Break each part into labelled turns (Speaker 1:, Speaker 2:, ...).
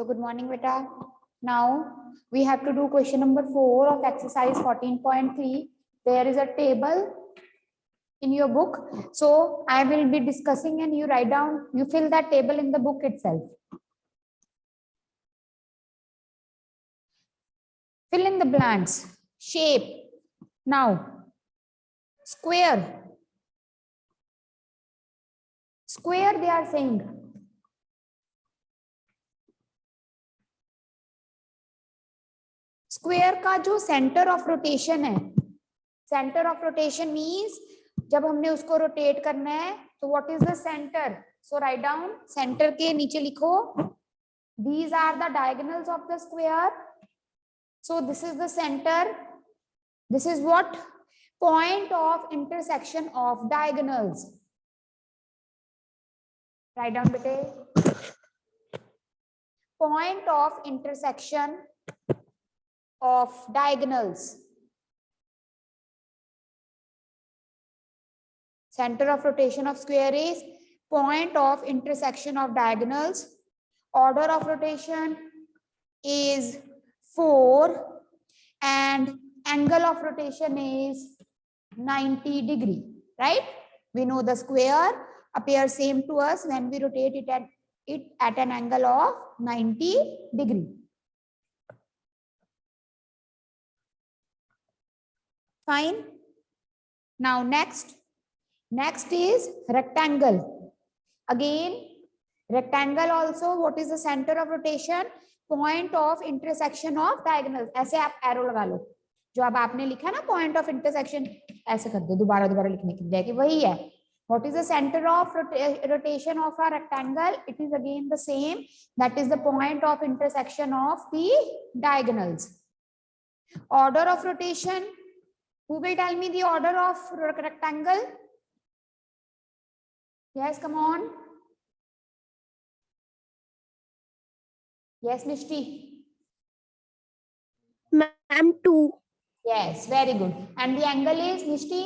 Speaker 1: So good morning, beta. Now we have to do question number 4 of exercise 14.3. There is a table in your book. So I will be discussing and you write down, you fill that table in the book itself. Fill in the blanks. Shape. Now, square. Square they are saying. Square का जो centre of rotation है, centre of rotation means जब हमने उसको rotate करना है तो what is the centre. So write down, centre के नीचे लिखो these are the diagonals of the square. So this is the center. This is what? Point of intersection of diagonals. Write down bete. Point of intersection of diagonals. Center of rotation of square is point of intersection of diagonals. Order of rotation is 4 and angle of rotation is 90 degree, right? We know the square appears same to us when we rotate it at an angle of 90 degree. Fine. Now next is rectangle. Again, rectangle also, what is the center of rotation? Point of intersection of diagonals. ऐसे आप arrow लगा लो. जो अब आपने लिखा ना point of intersection, ऐसे कर दो दोबारा लिखने की बजाय कि वही है. What is the center of rotation of a rectangle? It is again the same. That is the point of intersection of the diagonals. Order of rotation. Who will tell me the order of rectangle? Yes, come on. Yes, Nishti.
Speaker 2: Ma'am, 2.
Speaker 1: Yes, very good. And the angle is, Nishti?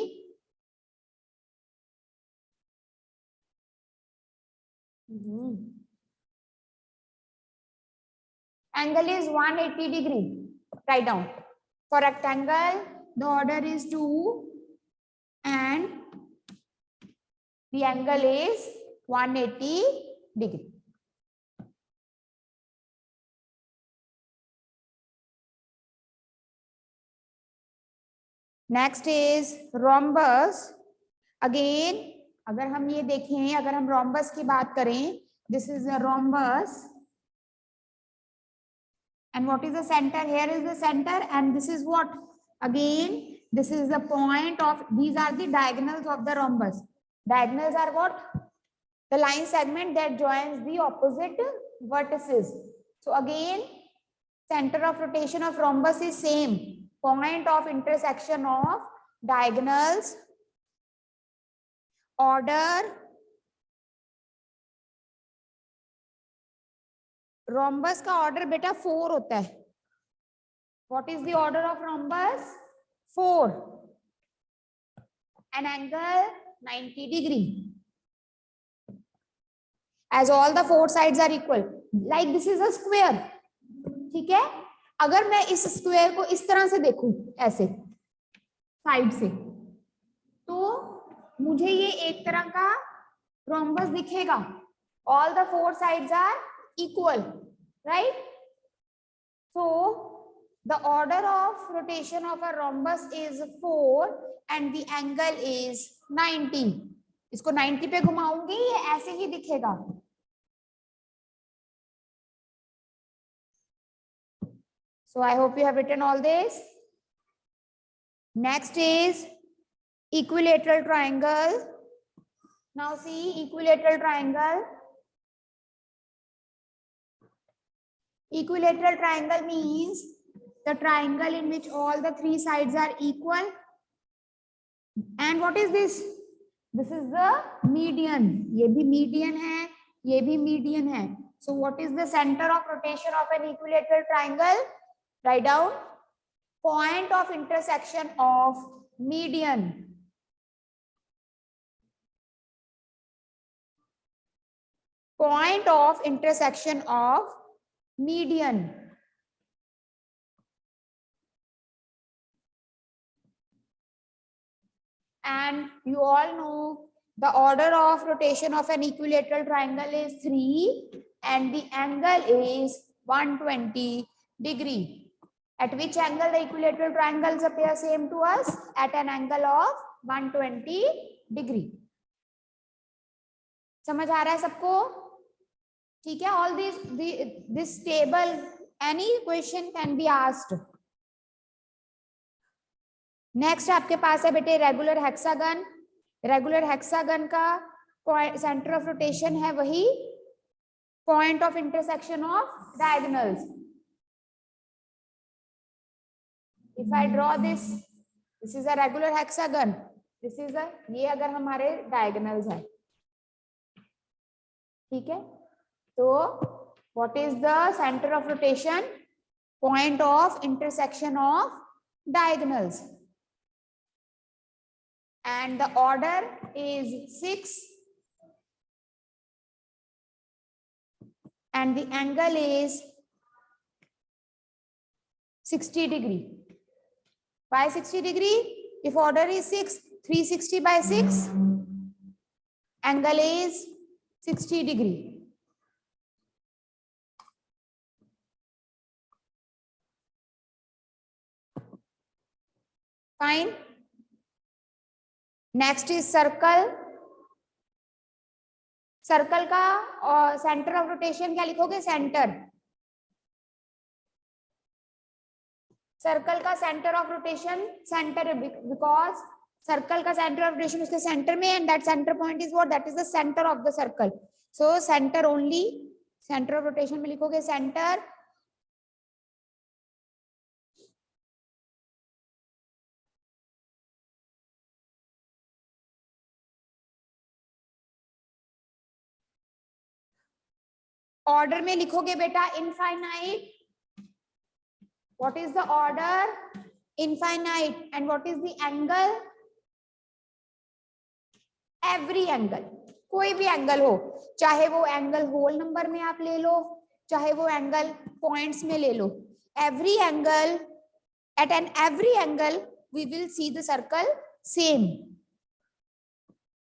Speaker 1: Angle is 180 degree. Write down. For rectangle, the order is 2 and the angle is 180 degree. Next is rhombus. Again, अगर हम ये देखें, अगर हम rhombus की बात करें, this is a rhombus. And what is the center? Here is the center and this is what? Again, this is the point of, these are the diagonals of the rhombus. Diagonals are what? The line segment that joins the opposite vertices. So again, center of rotation of rhombus is same. Point of intersection of diagonals. Order. Rhombus का order बेटा 4 होता है. What is the order of rhombus? 4. An angle 90 degree. As all the 4 sides are equal. Like this is a square. ठीक है? अगर मैं इस square को इस तरह से देखूं, ऐसे साइड से, तो मुझे ये एक तरह का rhombus दिखेगा. All the 4 sides are equal, right? So the order of rotation of a rhombus is 4 and the angle is 90. इसको 90 पे घुमाऊंगी, ये ऐसे ही दिखेगा. So I hope you have written all this. Next is equilateral triangle. Now see equilateral triangle. Equilateral triangle means the triangle in which all the 3 sides are equal. And what is this? This is the median. ये भी median है, ये भी median है. So what is the center of rotation of an equilateral triangle? Write down. Point of intersection of median. Point of intersection of median. And you all know the order of rotation of an equilateral triangle is 3 and the angle is 120 degree. At which angle the equilateral triangles appear same to us? At an angle of 120 degree. समझ आ रहा है सबको? ठीक है, all this table, any question can be asked. Next आपके पास है बेटे regular hexagon. Regular hexagon का सेंटर ऑफ रोटेशन है वही point of intersection of diagonals. If I draw this is a regular hexagon, this is a, ये अगर हमारे diagonals है, ठीक है, तो what is the centre of rotation? Point of intersection of diagonals. And the order is 6 and the angle is 60 degree. Why 60 degree? If order is 6, 360 by 6, angle is 60 degree. Fine. Next is circle. Circle का centre of rotation क्या लिखोगे? Centre. Circle का centre of rotation centre, because circle का centre of rotation उसके centre में, and that centre point is what? That is the centre of the circle. So centre only. Centre of rotation में लिखोगे centre. Order में लिखोगे बेटा infinite. What is the order? Infinite. And what is the angle? Every angle. कोई भी angle हो, चाहे वो एंगल होल नंबर में आप ले लो, चाहे वो एंगल पॉइंट्स में ले लो. Every angle, at an every angle we will see the circle same.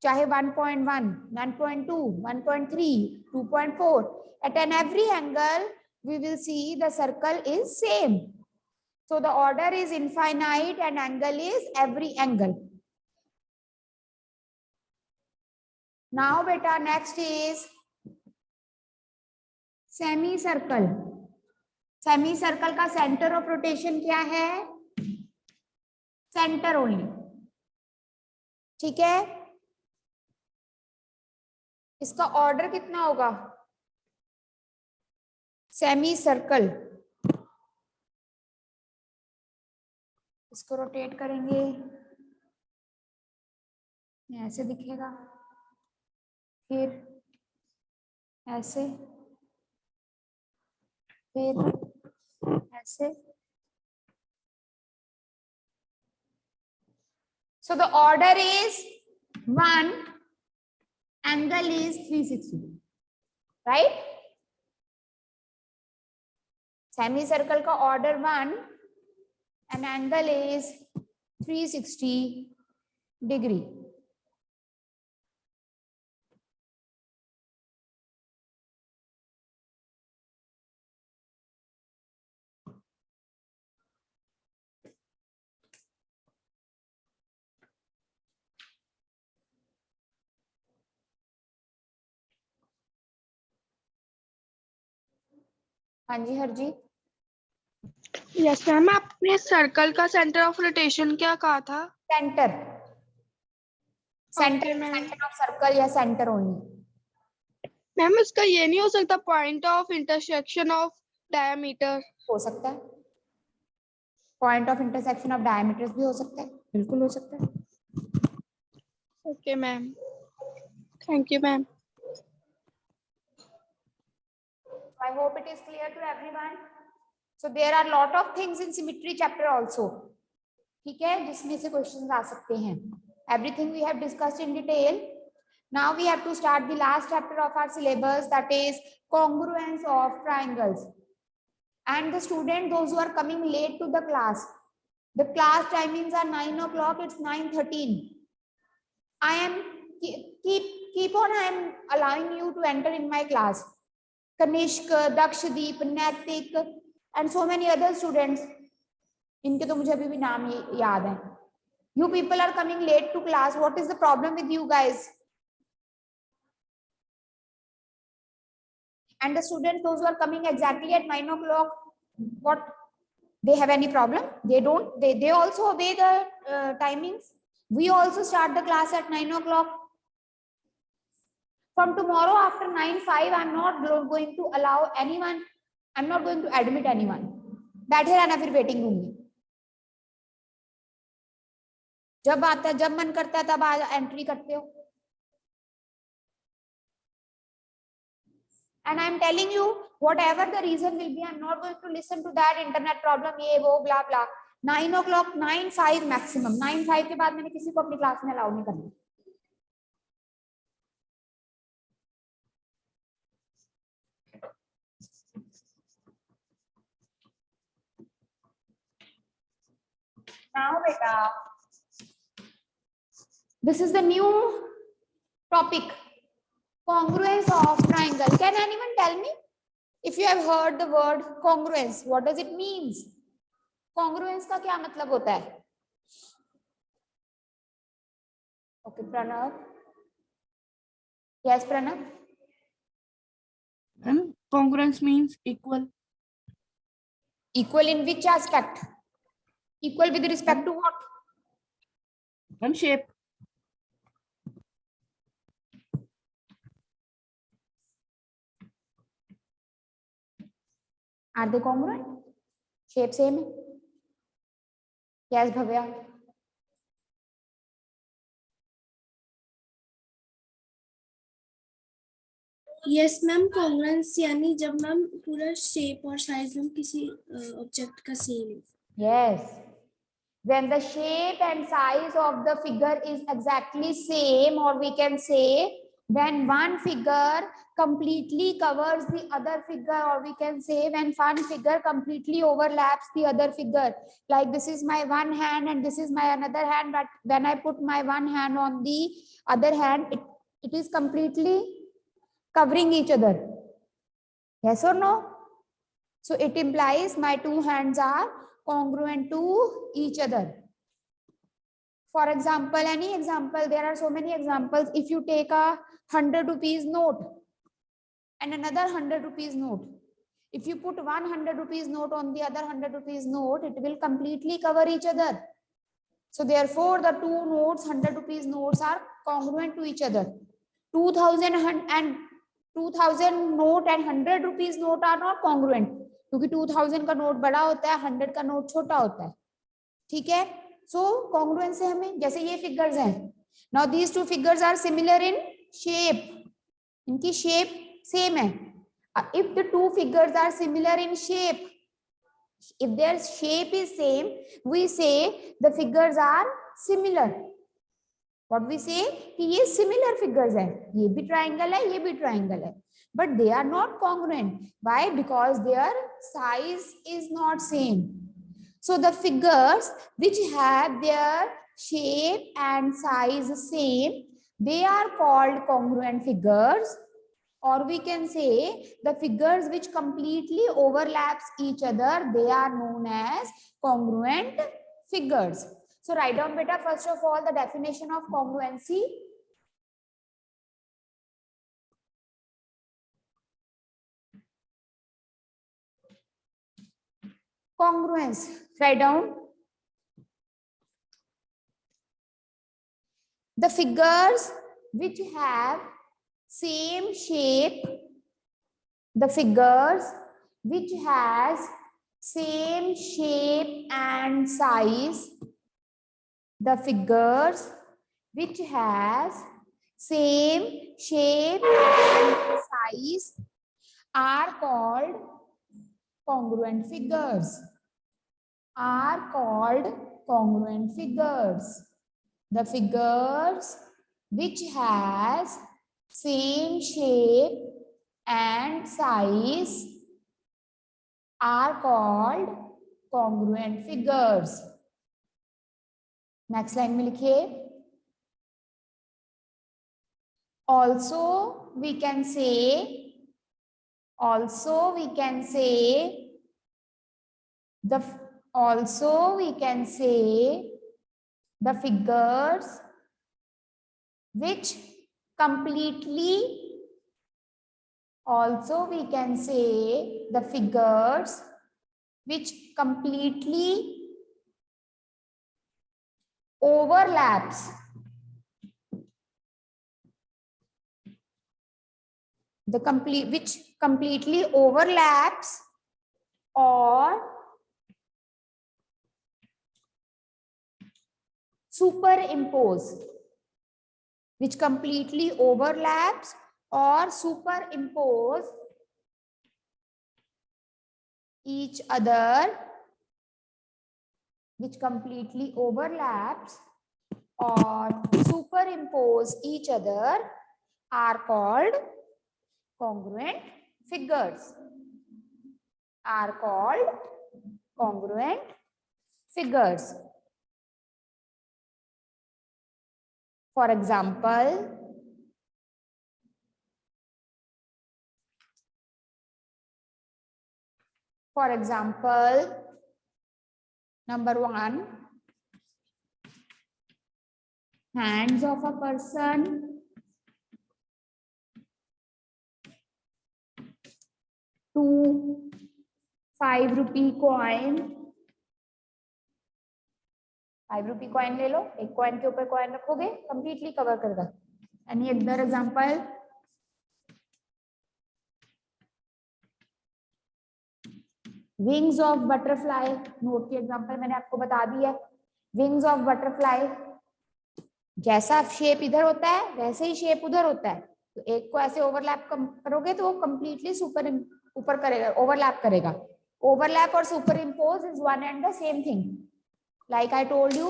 Speaker 1: चाहे 1.1, 1.2, 1.3, 2.4, at an every angle we will see the circle is same. So the order is infinite and angle is every angle. Now beta next is semicircle. Semicircle का center of rotation क्या है? Center only. ठीक है, इसका order कितना होगा? Semi circle. इसको rotate करेंगे, ऐसे दिखेगा, फिर ऐसे, फिर ऐसे. So the order is 1, angle is 360, right? Semicircle का order 1 and angle is 360 degree. हाँ जी हरजीत.
Speaker 2: यस मैम, आपने सर्कल का सेंटर ऑफ रोटेशन क्या कहा था?
Speaker 1: Centre. Centre
Speaker 2: Okay, ma'am.
Speaker 1: Centre of circle या सेंटर ओनली.
Speaker 2: मैम इसका ये नहीं हो सकता point of intersection of diameter?
Speaker 1: हो सकता है, point of intersection of diameters भी हो सकता है, बिल्कुल हो सकता है.
Speaker 2: Okay ma'am, thank you ma'am.
Speaker 1: I hope it is clear to everyone. So there are lot of things in symmetry chapter also. ठीक है, जिसमें से क्वेश्चंस आ सकते हैं. Everything we have discussed in detail. Now we have to start the last chapter of our syllabus, that is congruence of triangles. And the student, those who are coming late to the class, the class timings are 9 o'clock, it's 9:13. I am keep on, I am allowing you to enter in my class. Kanishk, Dakshdeep, Naitik, and so many other students. इनके तो मुझे अभी भी नाम याद है. You people are coming late to class. What is the problem with you guys? And the students, those who are coming exactly at 9 o'clock, what? They have any problem? They don't. They also obey the timings. We also start the class at 9 o'clock. From tomorrow after 9:05, I'm not going to allow anyone. I'm not going to admit anyone. बैठे रहना फिर waiting room में. जब आता है, जब मन करता है तब आ एंट्री करते हो. And I'm telling you, whatever the reason will be, I'm not going to listen to that internet problem, ये वो blah blah. 9 o'clock, 9:05 maximum. 9:05 के बाद मैंने किसी को अपनी क्लास में अलाउ नहीं करना. Now, beta, this is the new topic. Congruence of triangle. Can anyone tell me if you have heard the word congruence? What does it means? Congruence का क्या मतलब होता है? Okay, Pranav. Yes, Pranav.
Speaker 2: And congruence means equal.
Speaker 1: Equal in which aspect? Equal with respect to what?
Speaker 2: And shape.
Speaker 1: Are they congruent? Shape same? Yes, Bhavya.
Speaker 3: Yes ma'am, congruence यानी जब ma'am पूरा shape और size में किसी object का same है.
Speaker 1: Yes. When the shape and size of the figure is exactly same, or we can say when one figure completely covers the other figure, or we can say when one figure completely overlaps the other figure. Like this is my one hand and this is my another hand, but when I put my one hand on the other hand, it is completely covering each other. Yes or no? So it implies my two hands are congruent to each other. For example, any example, there are so many examples. If you take a 100 rupees note and another 100 rupees note, if you put 100 rupees note on the other 100 rupees note, it will completely cover each other. So therefore, the two notes, 100 rupees notes, are congruent to each other. 2000 note and 100 rupees note are not congruent, क्योंकि 2000 का note बड़ा होता है, 100 का note छोटा होता है. ठीक है. सो कॉन्ग्रुएंस से हमें, जैसे ये फिगर्स हैं, now these two figures are similar in shape. इनकी शेप सेम है. If the two figures are similar in shape, if their shape is same, we say the figures are similar. What we say कि ये similar figures है, ये भी triangle है, ये भी triangle है, but they are not congruent. Why? Because their size is not same. So the figures which have their shape and size same, they are called congruent figures. Or we can say the figures which completely overlaps each other, they are known as congruent figures. So write down beta first of all the definition of congruency. Congruence, write down. The figures which have same shape, the figures which has same shape and size, the figures which has same shape and size are called congruent figures. Are called congruent figures. The figures which has same shape and size are called congruent figures. Next line में लिखिए, also we can say the figures which completely overlaps which completely overlaps or superimpose each other are called congruent figures. For example, number 1, hands of a person. 2, 5 rupee coin. 5 rupee coin ले लो, एक coin के ऊपर coin रखोगे, completely cover करेगा. Any other example? Wings of butterfly. Note की example मैंने आपको बता दी है. Wings of butterfly. जैसा शेप इधर होता है वैसे ही शेप उधर होता है. तो एक को ऐसे ओवरलैप करोगे तो वो कंप्लीटली ऊपर करेगा, ओवरलैप करेगा. ओवरलैप और super impose is one and the same thing. Like I told you,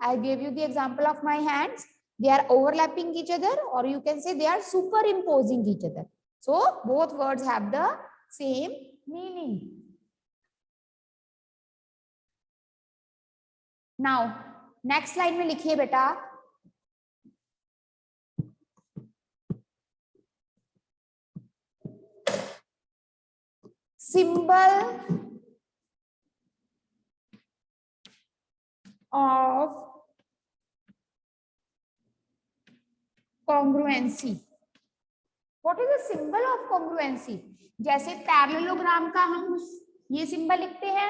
Speaker 1: I gave you the example of my hands. They are overlapping each other, or you can say they are superimposing each other. So both words have the same meaning. Now next slide में लिखिए बेटा, symbol of congruency. What is the symbol of congruency? जैसे parallelogram का हम ये symbol लिखते हैं,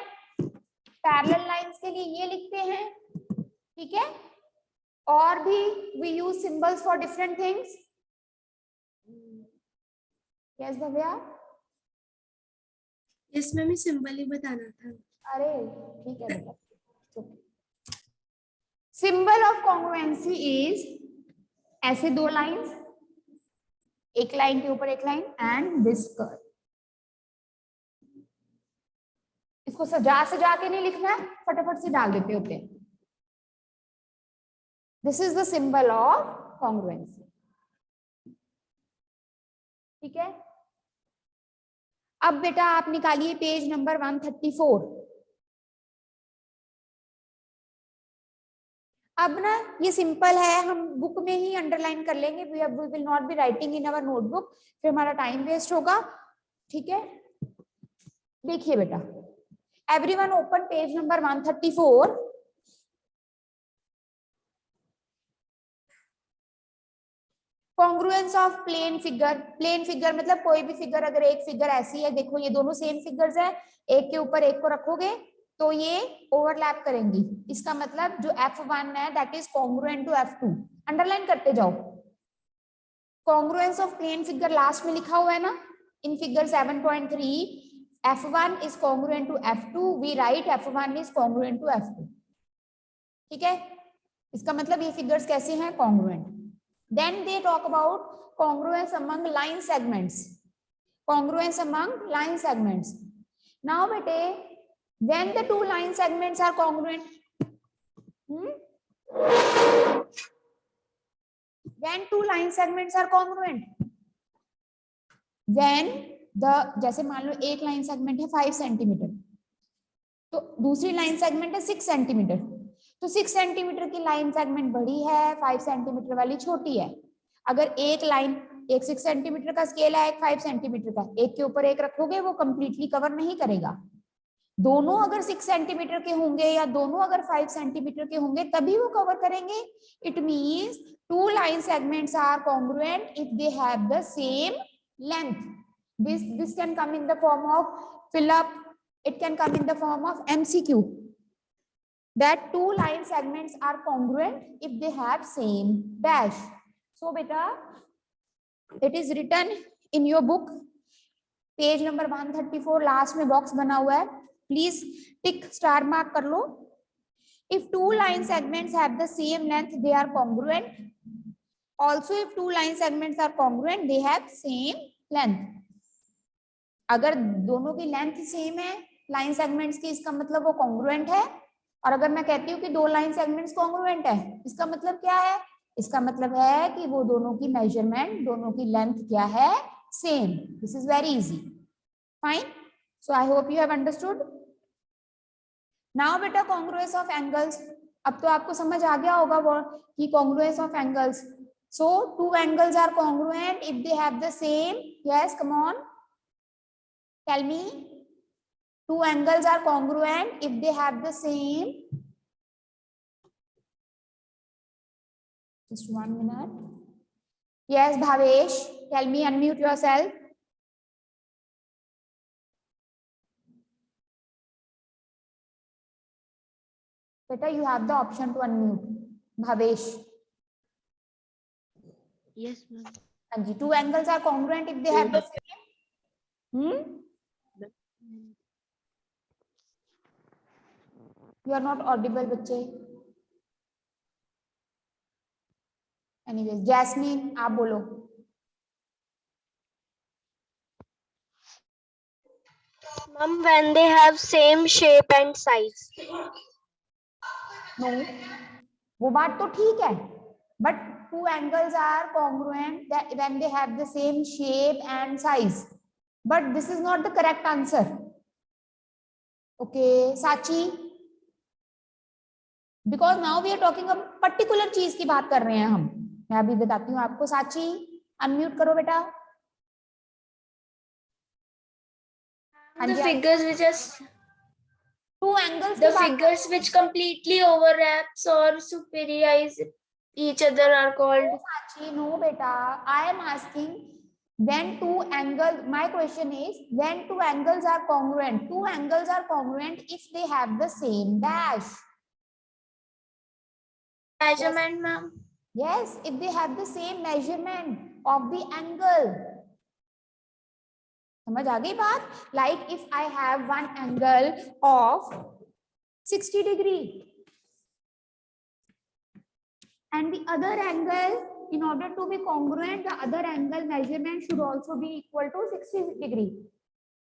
Speaker 1: parallel lines के लिए ये लिखते हैं, ठीक है. और भी we use symbols for different things. Yes Bhavya?
Speaker 3: Yes ma'am, symbol ही बताना था.
Speaker 1: अरे ठीक है बेटा. सिंबल ऑफ कॉन्ग्रुएंसी इज ऐसे 2 लाइंस, एक लाइन के ऊपर एक लाइन एंड दिस कर्व. इसको सजा के नहीं लिखना है, फटाफट से डाल देते होते हैं. This is the symbol of congruency. ठीक है. अब बेटा आप निकालिए पेज नंबर 134. अब ना ये सिंपल है, हम बुक में ही अंडरलाइन कर लेंगे. We will not be writing in our notebook, फिर हमारा टाइम वेस्ट होगा. ठीक है. देखिए बेटा, everyone open page number 134. Congruence of plane figure. Plane figure मतलब कोई भी फिगर, अगर एक फिगर ऐसी है, देखो ये दोनों सेम फिगर्स है, एक के ऊपर एक को रखोगे तो ये ओवरलैप करेंगी. इसका मतलब जो F1 है that is congruent to F2. Underline करते जाओ. Congruence of plane figure last में लिखा हुआ है ना, in figure 7.3 F1 is congruent to F2. we write F1 is congruent to F2. ठीक है. इसका मतलब ये फिगर्स कैसे हैं, congruent. Then they talk about congruence among line segments. Congruence among line segments. Now bete, when the 2 line segments are congruent, when 2 line segments are congruent, when जैसे मान लो एक लाइन सेगमेंट है 5 सेंटीमीटर, तो दूसरी line segment है 6 centimetre, तो 6 centimetre की line segment बड़ी है, 5 सेंटीमीटर वाली छोटी है। अगर एक लाइन, एक 6 सेंटीमीटर का स्केल है, एक 5 सेंटीमीटर का, एक के ऊपर एक रखोगे वो कंप्लीटली कवर नहीं करेगा। दोनों अगर 6 सेंटीमीटर के होंगे या दोनों अगर 5 सेंटीमीटर के होंगे तभी वो कवर करेंगे। It means two line segments are congruent if they have the same length. This can come in the form of fill up, it can come in the form of MCQ, that two line segments are congruent if they have same dash. So beta, it is written in your book page number 134 last में box बना हुआ है, please tick star mark कर लो। If two line segments have the same length, they are congruent. Also, if two line segments are congruent, they have same length. अगर दोनों की length same है line segments की, इसका मतलब वो कॉन्ग्रुएंट है। और अगर मैं कहती हूँ कि दो लाइन सेगमेंट्स कॉन्ग्रुएंट है, इसका मतलब क्या है? इसका मतलब है कि वो दोनों की मेजरमेंट, दोनों की लेंथ क्या है? Same. This is very easy. Fine, so I hope you have understood. Now बेटा कॉन्ग्रुएंस ऑफ एंगल्स, अब तो आपको समझ आ गया होगा वो कि congruence of angles. So two angles are congruent if they have the same, yes come on tell me, two angles are congruent if they have the same, just 1 minute, yes Bhavesh, tell me, unmute yourself. Beta, you have the option to unmute. Bhavesh.
Speaker 2: Yes, ma'am.
Speaker 1: Anji, two angles are congruent if they have the same. You are not audible, बच्चे। Anyways, Jasmine, आप बोलो।
Speaker 2: Ma'am, when they have same shape and size.
Speaker 1: No, वो बात तो ठीक है, but two angles are congruent that when they have the same shape and size, but this is not the correct answer. Okay, Sachi, because now we are talking about particular चीज की बात कर रहे हैं हम, मैं अभी बताती हूँ आपको। साची अनम्यूट करो बेटा।
Speaker 4: The figures which are
Speaker 1: two angles
Speaker 4: the figures which completely overlaps or superiorize each other are called.
Speaker 1: Sachi, no beta, I am asking when two angles, my question is when two angles are congruent. Two angles are congruent if they have the same dash.
Speaker 4: Measurement, ma'am.
Speaker 1: Yes, if they have the same measurement of the angle. समझ आ गई बात? Like if I have one angle of 60 degree and the other angle, in order to be congruent, the other angle measurement should also be equal to 60 degree.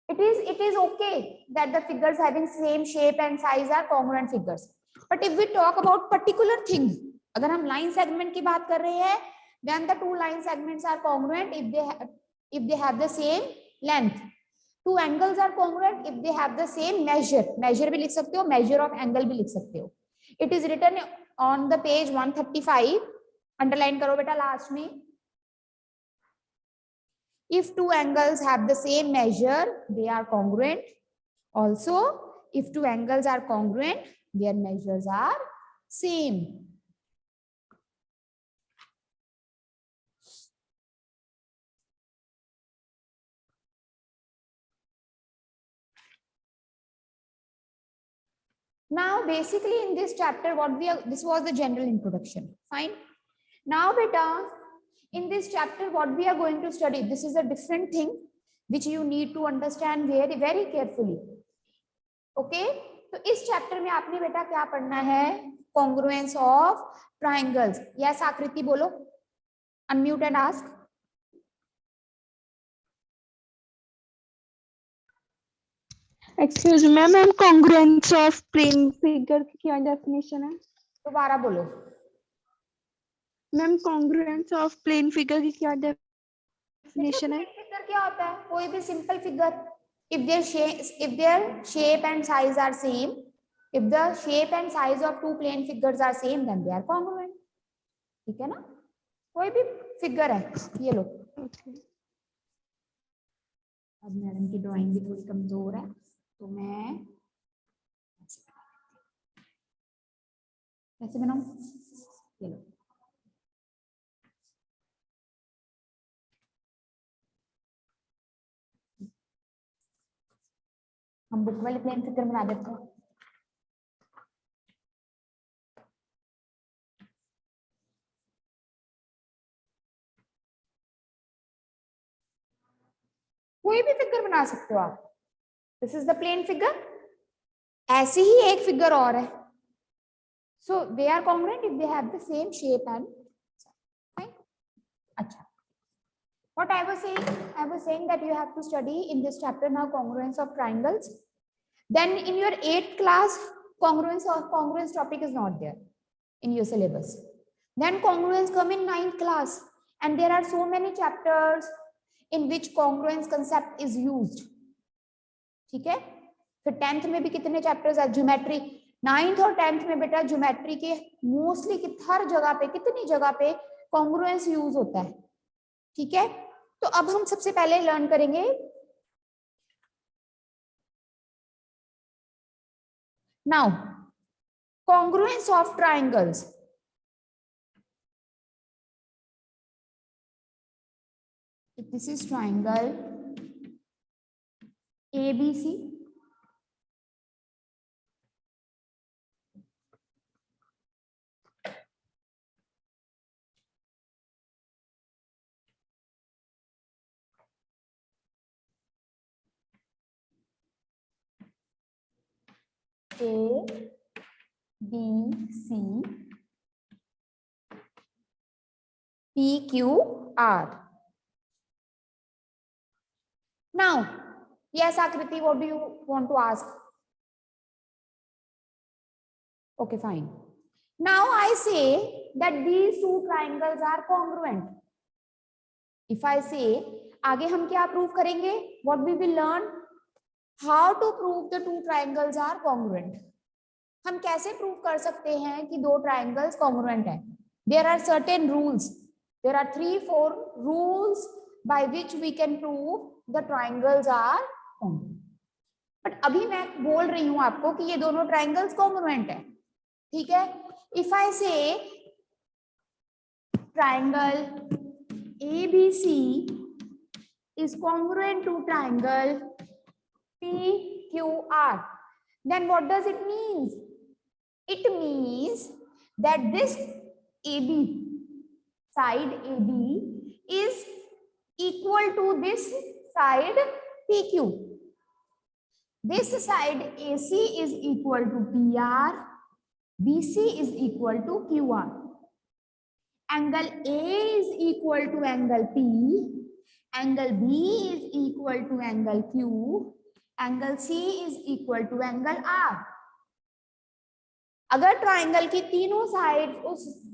Speaker 1: It is okay that the figures having same shape and size are congruent figures. But if we talk about particular thing, अगर हम line segment की बात कर रहे हैं, then the two line segments are congruent if they have the same length. Two angles are congruent if they have the same measure. Measure भी लिख सकते हो, measure of angle भी लिख सकते हो. It is written on the page 135. Underline करो बेटा last में. If two angles have the same measure, they are congruent. Also, if two angles are congruent, their measures are same. Now, basically in this chapter, this was the general introduction. Fine. Now, beta, in this chapter, what we are going to study, this is a different thing which you need to understand very, very carefully. Okay. तो इस chapter में आपने बेटा क्या पढ़ना है? Congruence of triangles. Yes, आकृति बोलो. Unmute and ask.
Speaker 2: Excuse me, ma'am, congruence of plane figure की क्या definition है?
Speaker 1: दोबारा बोलो.
Speaker 2: Ma'am congruence of plane figure की क्या definition है?
Speaker 1: फिगर क्या होता है? कोई भी simple figure, if their shape and size are same, if the shape and size of two plane figures are same, then they are congruent. ठीक है ना? कोई भी फिगर है, ये लो। अब मैडम की ड्राइंग भी थोड़ी कमजोर है, तो मैं कैसे बनाऊं? ये लो। हम बुक वाले प्लेन फिगर बना देते हैं। कोई भी फिगर बना सकते हो आप। This is the plane figure. ऐसी ही एक फिगर और है, so they are congruent if they have the same shape and fine. अच्छा, what I was saying that you have to study in this chapter now congruence of triangles. Then in your 8th class, congruence topic is not there in your syllabus. Then congruence come in 9th class, and there are so many chapters in which congruence concept is used. ठीक है? फिर 10th में भी कितने chapters है? Geometry. 9th और 10th में बेटा ज्योमेट्री के मोस्टली हर जगह पे, कितनी जगह पे कॉन्ग्रुएंस यूज होता है। ठीक है, तो अब हम सबसे पहले लर्न करेंगे now congruence of triangles. This is triangle ABC, ABC, PQR. Now, yes, Akriti, what do you want to ask? Okay, fine. Now I say that these two triangles are congruent. If I say, आगे हम क्या prove करेंगे? What we will learn? How to prove the two triangles are congruent. हम कैसे prove कर सकते हैं कि दो triangles congruent हैं? There are certain rules. There are 3-4 rules by which we can prove the triangles are congruent. But अभी मैं बोल रही हूँ आपको कि ये दोनों triangles congruent है. ठीक है? If I say triangle ABC is congruent to triangle PQR, then what does it mean? It means that this AB, side AB, is equal to this side PQ. This side AC is equal to PR, BC is equal to QR. Angle A is equal to angle P, angle B is equal to angle Q, angle C is equal to angle R. अगर triangle की तीनों side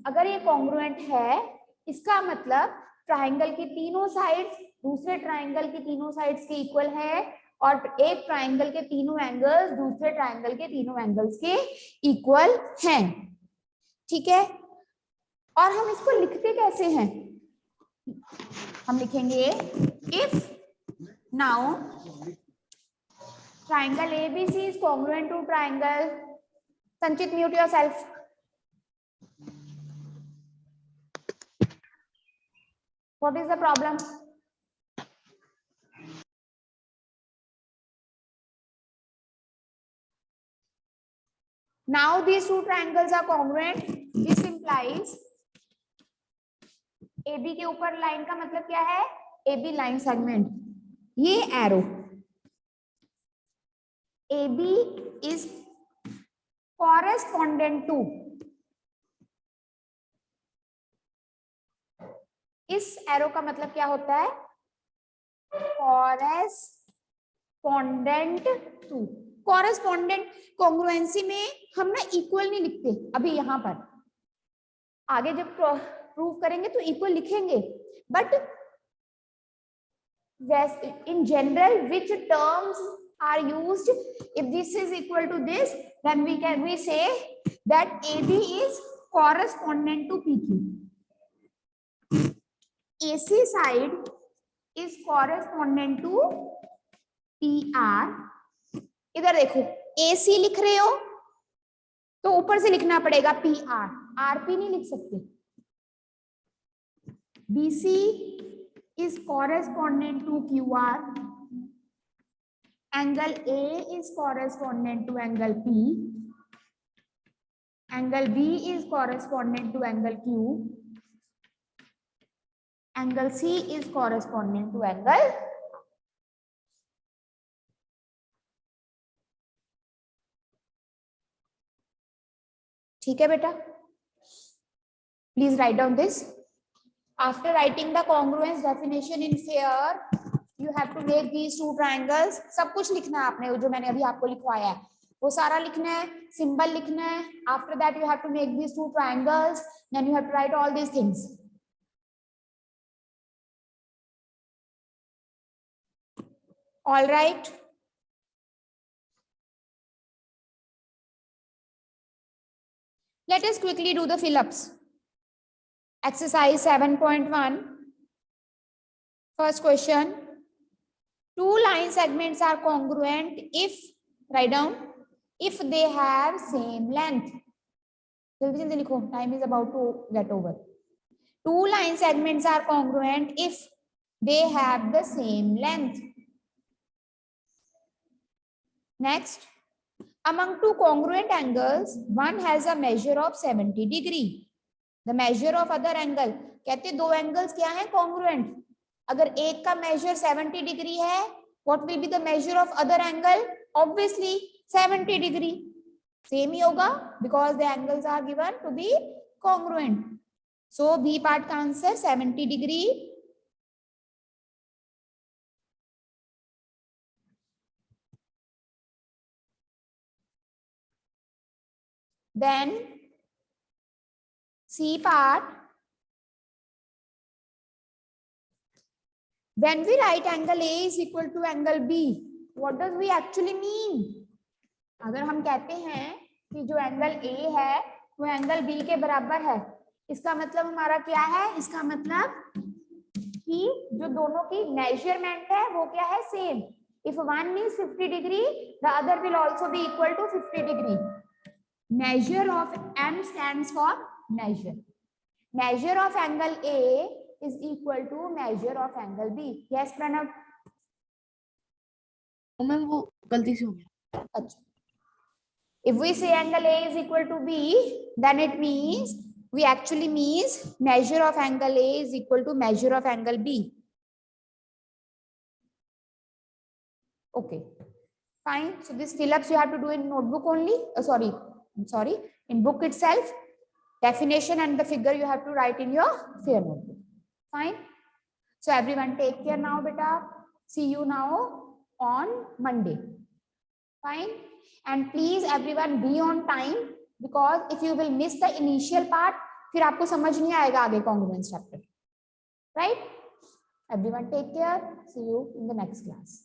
Speaker 1: अगर ये congruent है, इसका मतलब triangle की तीनों साइड्स दूसरे ट्राइंगल की तीनों साइड्स के इक्वल है और एक ट्राइंगल के तीनों एंगल्स दूसरे ट्राइंगल के तीनों एंगल्स के इक्वल हैं। ठीक है, और हम इसको लिखते कैसे हैं? हम लिखेंगे if now triangle ABC is congruent to triangle. Sanchit, mute yourself. What is the problem? Now these two triangles are congruent. This implies AB के ऊपर लाइन का मतलब क्या है? AB लाइन सेगमेंट, ये arrow AB is correspondent to, इस arrow का मतलब क्या होता है? Correspondent to. कॉरेस्पॉन्डेंट कॉन्ग्रुएंसी में हम ना इक्वल नहीं लिखते, अभी यहां पर आगे जब प्रूव करेंगे तो इक्वल लिखेंगे, but Yes, in general, which terms are used? If this is equal to this, then we say that AB is correspondent to PQ. AC side is correspondent to PR. इधर देखो, AC लिख रहे हो तो ऊपर से लिखना पड़ेगा PR, RP नहीं लिख सकते. BC is correspondent to QR. Angle A is correspondent to angle P. Angle B is correspondent to angle Q. Angle C is corresponding to angle. ठीक है बेटा? Please write down this. After writing the congruence definition in figure, you have to make these two triangles. सब कुछ लिखना है आपने, जो मैंने अभी आपको लिखवाया है वो सारा लिखना है, सिंबल लिखना है. After that you have to make these two triangles. Then you have to write all these things. All right. Let us quickly do the fill-ups. Exercise 7.1. First question. Two line segments are congruent if, write down, if they have same length. Jaldi jaldi likho, time is about to get over. Two line segments are congruent if they have the same length. Next, among two congruent angles, one has a measure of 70 degree. The measure of other angle, कहते दो angles क्या हैं congruent. अगर एक का measure 70 degree है, what will be the measure of other angle? Obviously 70 degree. Same ही होगा because the angles are given to be congruent. So B part का answer 70 degree. Then C part, when we write angle A is equal to angle B, what does we actually mean? अगर हम कहते हैं कि जो angle A है वो angle B के बराबर है, इसका मतलब हमारा क्या है? इसका मतलब कि जो दोनों की मेजरमेंट है वो क्या है? Same. If one is 50 degree, the other will also be equal to 50 degree. Measure of M stands for measure. Measure of angle A is equal to measure of angle B. Yes, Pranav?
Speaker 3: Ma'am वो गलती से हो गया.
Speaker 1: अच्छा. If we say angle A is equal to B, then it means we actually means measure of angle A is equal to measure of angle B. Okay, fine. So this fill-ups you have to do in notebook only. Sorry, in book itself. Definition and the figure you have to write in your fair notebook. Fine. So everyone take care now, beta. See you now on Monday. Fine. And please everyone be on time, because if you will miss the initial part, फिर आपको समझ नहीं आएगा आगे congruence chapter. Right? Everyone take care. See you in the next class.